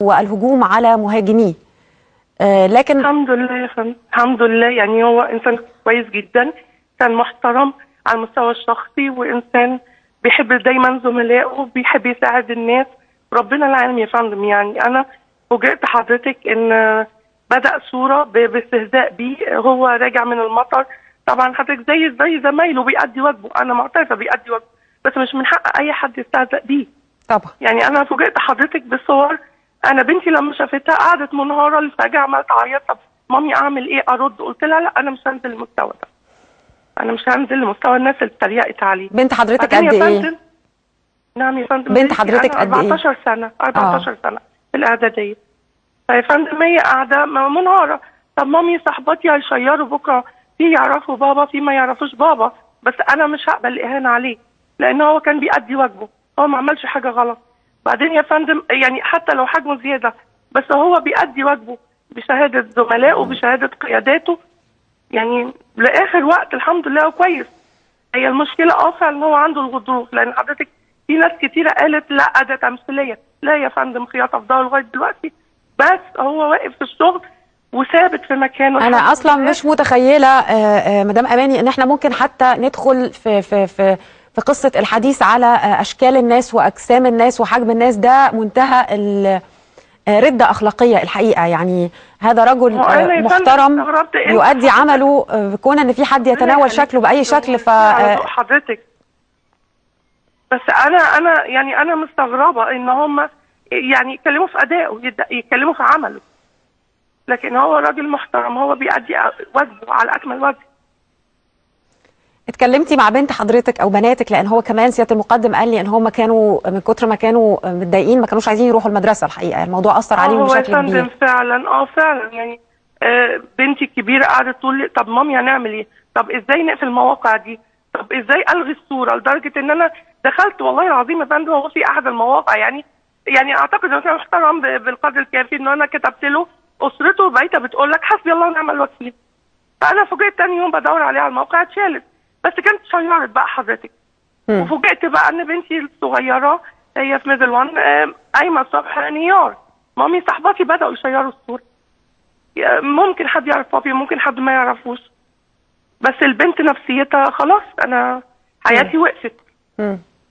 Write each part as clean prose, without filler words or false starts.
والهجوم على مهاجميه. لكن الحمد لله يا فندم، الحمد لله. يعني هو انسان كويس جدا، كان محترم على المستوى الشخصي، وانسان بيحب دايما زملائه، بيحب يساعد الناس. ربنا العالم يا فندم. يعني انا فوجئت حضرتك ان بدأ صورة باستهزاء بيه، هو راجع من المطر. طبعا حضرتك زي زمايله بيأدي واجبه، انا معترفه بيأدي واجبه، بس مش من حق اي حد يستهزأ بيه. طبعا يعني انا فوجئت حضرتك بصور. انا بنتي لما شافتها قعدت منهاره للفجر، عماله تعيط. طب مامي اعمل ايه؟ ارد؟ قلت لها لا، انا مش هنزل المستوى ده، انا مش هنزل لمستوى الناس اللي اتريقت عليه. بنت حضرتك قد ايه؟ نعم يا فندم، بنت حضرتك قد ايه؟ 14 سنه، 14 سنه في الاعداديه. فيا فندم هي قاعده منهاره. طب مامي صاحباتي هيشيروا بكره، في يعرفوا بابا، في ما يعرفوش بابا، بس انا مش هقبل الاهانه عليه، لان هو كان بيأدي واجبه، هو ما عملش حاجه غلط. بعدين يا فندم يعني حتى لو حجمه زياده، بس هو بيأدي واجبه بشهاده زملائه وبشهاده قياداته. يعني لاخر وقت الحمد لله هو كويس. هي المشكله فعلا هو عنده الغضروف، لان حضرتك في ناس كتيره قالت لا ده تمثيليه. لا يا فندم، خياطه في ظهره لغايه دلوقتي، بس هو واقف في الشغل وثابت في مكانه. انا اصلا مش متخيله مدام اماني ان احنا ممكن حتى ندخل في قصه الحديث على اشكال الناس واجسام الناس وحجم الناس. ده منتهى ردة أخلاقية الحقيقة. يعني هذا رجل محترم يؤدي عمله، كون ان في حد يتناول شكله بأي شكل. حضرتك بس انا يعني انا مستغربة ان هم يعني يتكلموا في أدائه، يتكلموا في عمله، لكن هو راجل محترم، هو بيأدي واجبه على أكمل وجه. اتكلمتي مع بنت حضرتك او بناتك؟ لان هو كمان سياده المقدم قال لي ان هم كانوا من كتر ما كانوا متضايقين ما كانوش عايزين يروحوا المدرسه. الحقيقه الموضوع اثر عليهم بشكل كبير. هو يا فندم فعلا فعلا يعني بنتي الكبيره قعدت تقول لي طب مامي هنعمل ايه؟ طب ازاي نقفل المواقع دي؟ طب ازاي الغي الصوره؟ لدرجه ان انا دخلت والله العظيم يا فندم هو في احد المواقع، يعني اعتقد انه كان محترم بالقدر الكافي ان انا كتبت له اسرته بقيتها بتقول لك حسبي الله ونعم الوكيل. فانا فوجئت تاني يوم بدور عليها على الموقع اتشالت، بس كانت شيرت بقى حضرتك. وفوجئت بقى ان بنتي الصغيره هي في ميدل 1 قايمه الصبح انهيار، مامي صاحباتي بداوا يشيروا الصوره. ممكن حد يعرف بابي، ممكن حد ما يعرفوش، بس البنت نفسيتها خلاص، انا حياتي وقفت.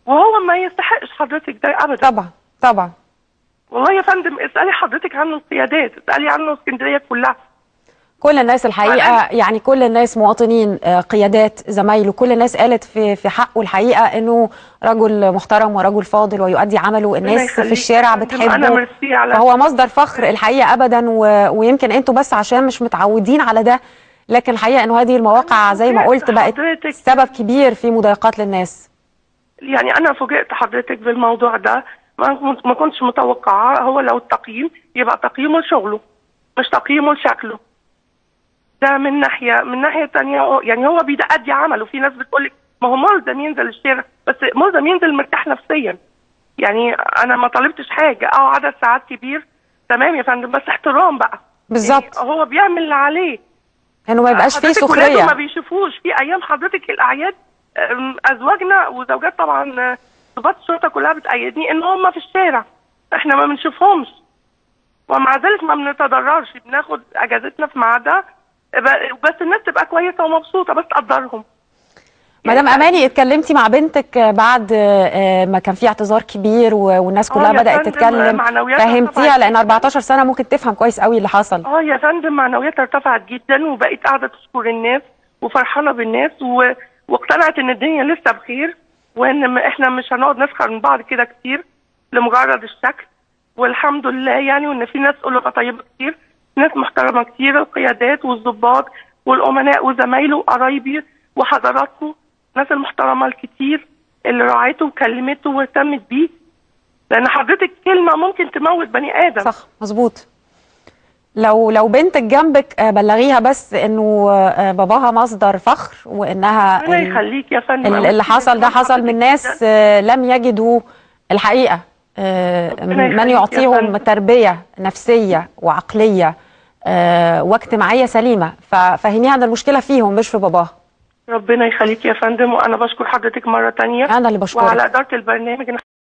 وهو ما يستحقش حضرتك ده ابدا. طبعا طبعا. والله يا فندم اسالي حضرتك عنه القيادات، اسالي عنه اسكندريه كلها. كل الناس الحقيقه، يعني كل الناس مواطنين، قيادات، زمايله، كل الناس قالت في حقه الحقيقه انه رجل محترم ورجل فاضل ويؤدي عمله. الناس في الشارع بتحبه، فهو مصدر فخر الحقيقه ابدا. ويمكن انتوا بس عشان مش متعودين على ده، لكن الحقيقه انه هذه المواقع زي ما قلت بقت سبب كبير في مضايقات للناس. يعني انا فوجئت حضرتك بالموضوع ده، ما كنتش متوقعه. هو لو التقييم يبقى تقييمه لشغله مش تقييمه لشكله. ده من ناحيه ثانيه يعني هو بيأدي عمله. في ناس بتقول لك ما هو ملزم ينزل الشارع، بس ملزم ينزل مرتاح نفسيا. يعني انا ما طالبتش حاجه، عدد ساعات كبير تمام يا فندم، بس احترام بقى. بالظبط. يعني هو بيعمل اللي عليه، انه ما يبقاش فيه سخريه. ما بيشوفوش في ايام حضرتك الاعياد، ازواجنا وزوجات طبعا ضباط الشرطه كلها بتأيدني ان هم في الشارع، احنا ما بنشوفهمش، ومع ذلك ما بنتضررش، بناخد اجازتنا في ميعادها، بس الناس تبقى كويسه ومبسوطه، بس تقدرهم. مدام اماني، اتكلمتي مع بنتك بعد ما كان في اعتذار كبير والناس كلها بدات تتكلم؟ فهمتيها؟ لان 14 سنه ممكن تفهم كويس قوي اللي حصل. يا فندم معنوياتها ارتفعت جدا، وبقت قاعده تشكر الناس وفرحانه بالناس، واقتنعت ان الدنيا لسه بخير، وان احنا مش هنقعد نسخر من بعض كده كتير لمجرد الشكل. والحمد لله يعني، وان في ناس قلوبها طيبه كتير، ناس محترمه كتير، القيادات والضباط والامناء وزمايله وقرايبي وحضراتكم، الناس المحترمه الكتير اللي راعته وكلمته واهتمت بيه، لان حضرتك كلمه ممكن تموت بني ادم. صح، مظبوط. لو بنتك جنبك بلغيها بس انه باباها مصدر فخر، وانها ربنا يخليك يا فندم. اللي حصل ده حصل من ناس لم يجدوا الحقيقه من يعطيهم تربيه نفسيه وعقليه واجتماعيه سليمه. ففهميها ان المشكله فيهم مش في باباها. ربنا يخليك يا فندم، وانا بشكر حضرتك مره ثانيه. انا اللي بشكرك. وعلى اداره البرنامج.